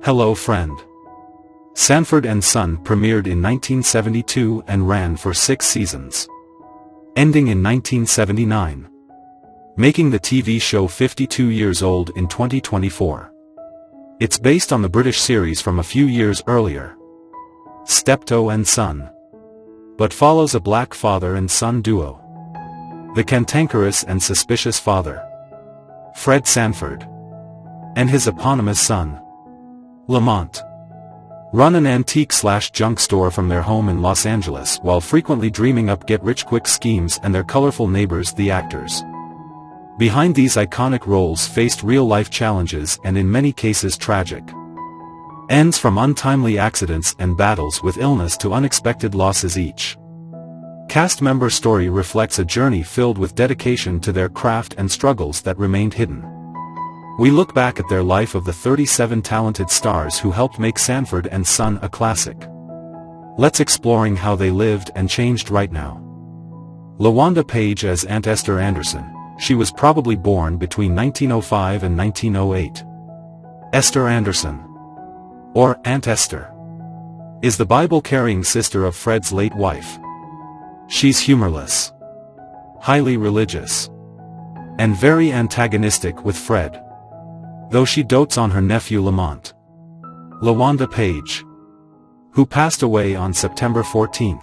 Hello Friend. Sanford and Son premiered in 1972 and ran for 6 seasons, ending in 1979, making the TV show 52 years old in 2024. It's based on the British series from a few years earlier, Steptoe and Son, but follows a black father and son duo, the cantankerous and suspicious father, Fred Sanford, and his eponymous son, Lamont, run an antique/junk store from their home in Los Angeles while frequently dreaming up get-rich-quick schemes and their colorful neighbors the actors. Behind these iconic roles faced real-life challenges and in many cases tragic ends, from untimely accidents and battles with illness to unexpected losses. Each cast member story reflects a journey filled with dedication to their craft and struggles that remained hidden. We look back at their life of the 37 talented stars who helped make Sanford and Son a classic. Let's exploring how they lived and changed right now. LaWanda Page as Aunt Esther Anderson. She was probably born between 1905 and 1908. Esther Anderson, or Aunt Esther, is the Bible-carrying sister of Fred's late wife. She's humorless, highly religious, and very antagonistic with Fred, though she dotes on her nephew Lamont. LaWanda Page, who passed away on September 14,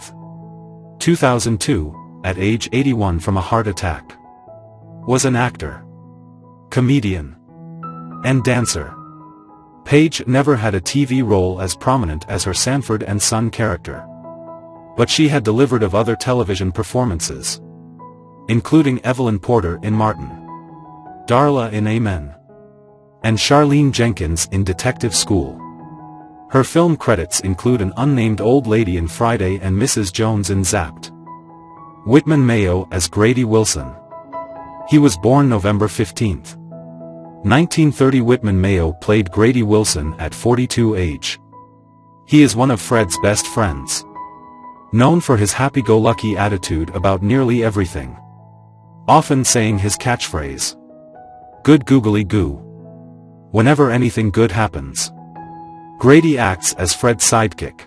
2002, at age 81 from a heart attack, was an actor, comedian, and dancer. Page never had a TV role as prominent as her Sanford and Son character, but she had delivered of other television performances, including Evelyn Porter in Martin, Darla in Amen, and Charlene Jenkins in Detective School. Her film credits include an unnamed old lady in Friday and Mrs. Jones in Zapped. Whitman Mayo as Grady Wilson. He was born November 15, 1930. Whitman Mayo played Grady Wilson at 42 age. He is one of Fred's best friends, known for his happy-go-lucky attitude about nearly everything, often saying his catchphrase, "Good googly goo," whenever anything good happens. Grady acts as Fred's sidekick,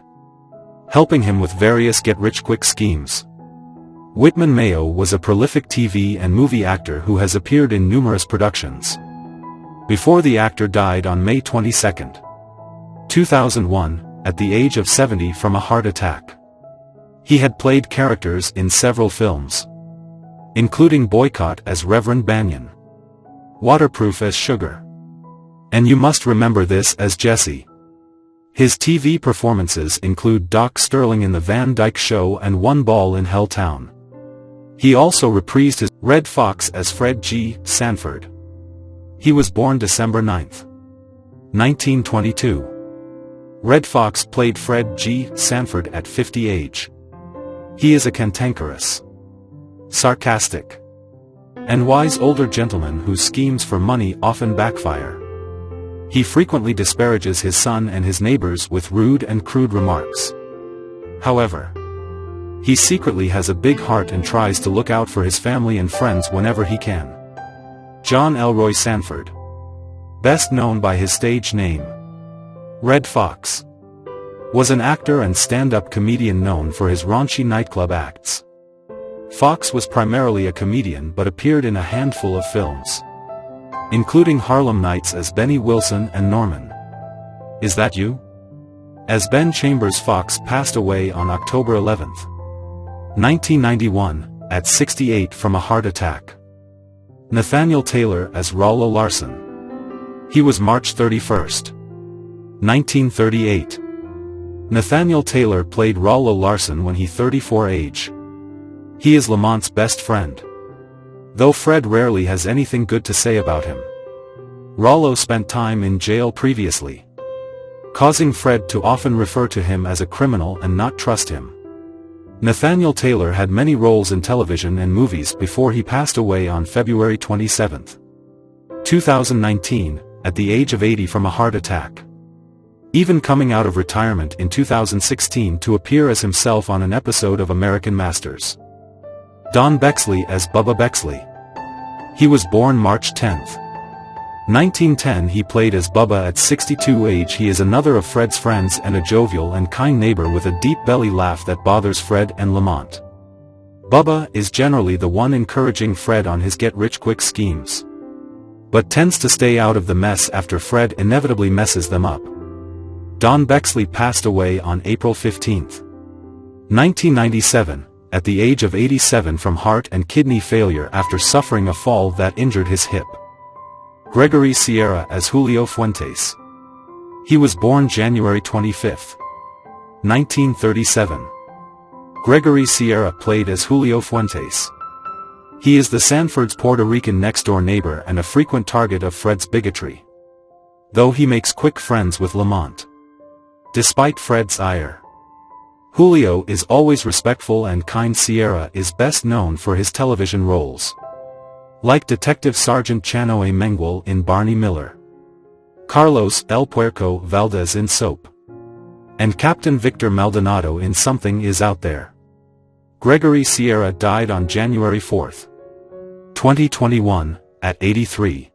helping him with various get-rich-quick schemes. Whitman Mayo was a prolific TV and movie actor who has appeared in numerous productions. Before the actor died on May 22, 2001, at the age of 70 from a heart attack, he had played characters in several films, including Boycott as Reverend Banyan, Waterproof as Sugar, and You Must Remember This as Jesse. His TV performances include Doc Sterling in The Van Dyke Show and One Ball in Helltown. He also reprised his Red Fox as Fred G. Sanford. He was born December 9, 1922. Red Fox played Fred G. Sanford at 50 age. He is a cantankerous, sarcastic, and wise older gentleman whose schemes for money often backfire. He frequently disparages his son and his neighbors with rude and crude remarks. However, he secretly has a big heart and tries to look out for his family and friends whenever he can. John Elroy Sanford, best known by his stage name, Red Fox, was an actor and stand-up comedian known for his raunchy nightclub acts. Fox was primarily a comedian but appeared in a handful of films, including Harlem Nights as Benny Wilson and Norman, Is That You? As Ben Chambers. Fox passed away on October 11, 1991, at 68 from a heart attack. Nathaniel Taylor as Rollo Larson. He was March 31, 1938. Nathaniel Taylor played Rollo Larson when he 34 age. He is Lamont's best friend, though Fred rarely has anything good to say about him. Rollo spent time in jail previously, causing Fred to often refer to him as a criminal and not trust him. Nathaniel Taylor had many roles in television and movies before he passed away on February 27, 2019, at the age of 80 from a heart attack, even coming out of retirement in 2016 to appear as himself on an episode of American Masters. Don Bexley as Bubba Bexley. He was born March 10, 1910 he played as Bubba. At 62 age he is another of Fred's friends and a jovial and kind neighbor with a deep belly laugh that bothers Fred and Lamont. Bubba is generally the one encouraging Fred on his get-rich-quick schemes, but tends to stay out of the mess after Fred inevitably messes them up. Don Bexley passed away on April 15, 1997, at the age of 87 from heart and kidney failure after suffering a fall that injured his hip. Gregory Sierra as Julio Fuentes. He was born January 25, 1937. Gregory Sierra played as Julio Fuentes. He is the Sanford's Puerto Rican next-door neighbor and a frequent target of Fred's bigotry, though he makes quick friends with Lamont. Despite Fred's ire, Julio is always respectful and kind. Sierra is best known for his television roles, like Detective Sergeant Chano A. Mengual in Barney Miller, Carlos El Puerco Valdez in Soap, and Captain Victor Maldonado in Something Is Out There. Gregory Sierra died on January 4, 2021, at 83,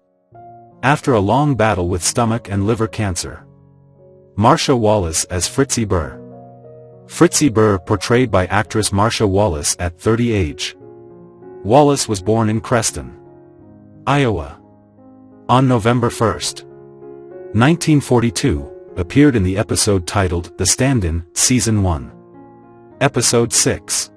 after a long battle with stomach and liver cancer. Marcia Wallace as Fritzi Burr. Fritzi Burr portrayed by actress Marcia Wallace at 30 age. Wallace was born in Creston, Iowa, on November 1, 1942, appeared in the episode titled The Stand-In, Season 1, Episode 6,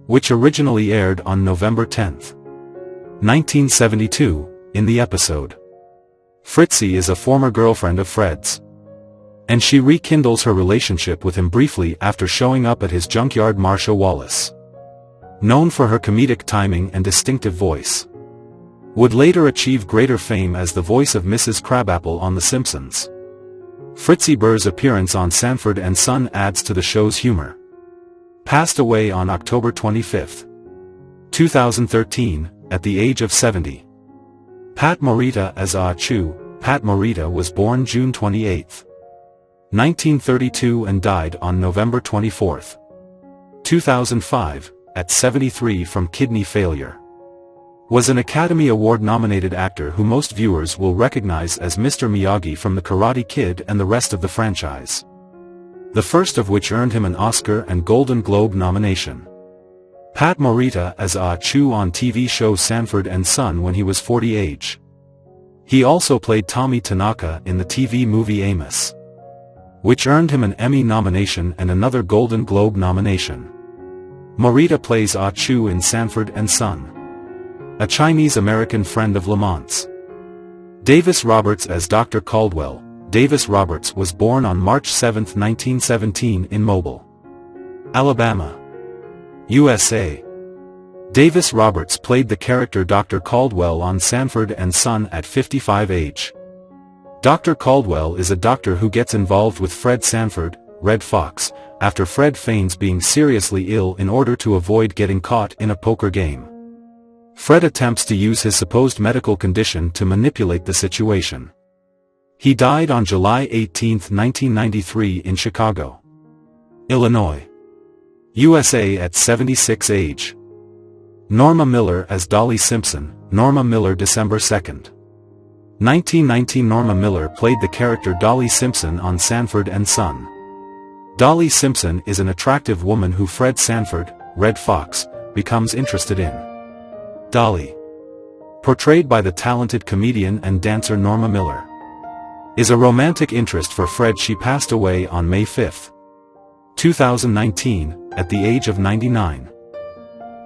which originally aired on November 10, 1972, in the episode. Fritzi is a former girlfriend of Fred's, and she rekindles her relationship with him briefly after showing up at his junkyard. Marcia Wallace, known for her comedic timing and distinctive voice, would later achieve greater fame as the voice of Mrs. Crabapple on The Simpsons. Fritzi Burr's appearance on Sanford and Son adds to the show's humor. Passed away on October 25, 2013, at the age of 70. Pat Morita as Ah Chu. Pat Morita was born June 28, 1932 and died on November 24, 2005, at 73 from kidney failure. Was an Academy Award-nominated actor who most viewers will recognize as Mr. Miyagi from The Karate Kid and the rest of the franchise, the first of which earned him an Oscar and Golden Globe nomination. Pat Morita as Ah Chu on TV show Sanford and Son when he was 40 age. He also played Tommy Tanaka in the TV movie Amos, which earned him an Emmy nomination and another Golden Globe nomination. Morita plays Ah Chu in Sanford and Son, a Chinese-American friend of Lamont's. Davis Roberts as Dr. Caldwell. Davis Roberts was born on March 7, 1917 in Mobile, Alabama, USA. Davis Roberts played the character Dr. Caldwell on Sanford and Son at 55 age. Dr. Caldwell is a doctor who gets involved with Fred Sanford, Red Foxx, after Fred feigns being seriously ill in order to avoid getting caught in a poker game. Fred attempts to use his supposed medical condition to manipulate the situation. He died on July 18, 1993 in Chicago, Illinois, USA at 76 age. Norma Miller as Dolly Simpson. Norma Miller December 2, 1919. Norma Miller played the character Dolly Simpson on Sanford and Son. Dolly Simpson is an attractive woman who Fred Sanford, Red Foxx, becomes interested in. Dolly, portrayed by the talented comedian and dancer Norma Miller, is a romantic interest for Fred. She passed away on May 5, 2019, at the age of 99.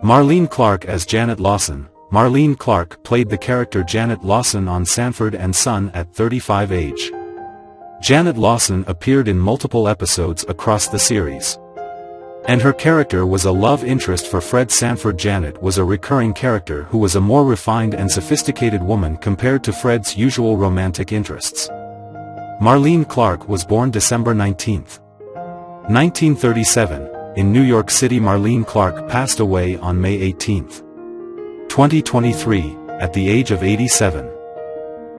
Marlene Clark as Janet Lawson. Marlene Clark played the character Janet Lawson on Sanford and Son at 35 age. Janet Lawson appeared in multiple episodes across the series, and her character was a love interest for Fred Sanford. Janet was a recurring character who was a more refined and sophisticated woman compared to Fred's usual romantic interests. Marlene Clark was born December 19, 1937, in New York City. Marlene Clark passed away on May 18, 2023, at the age of 87.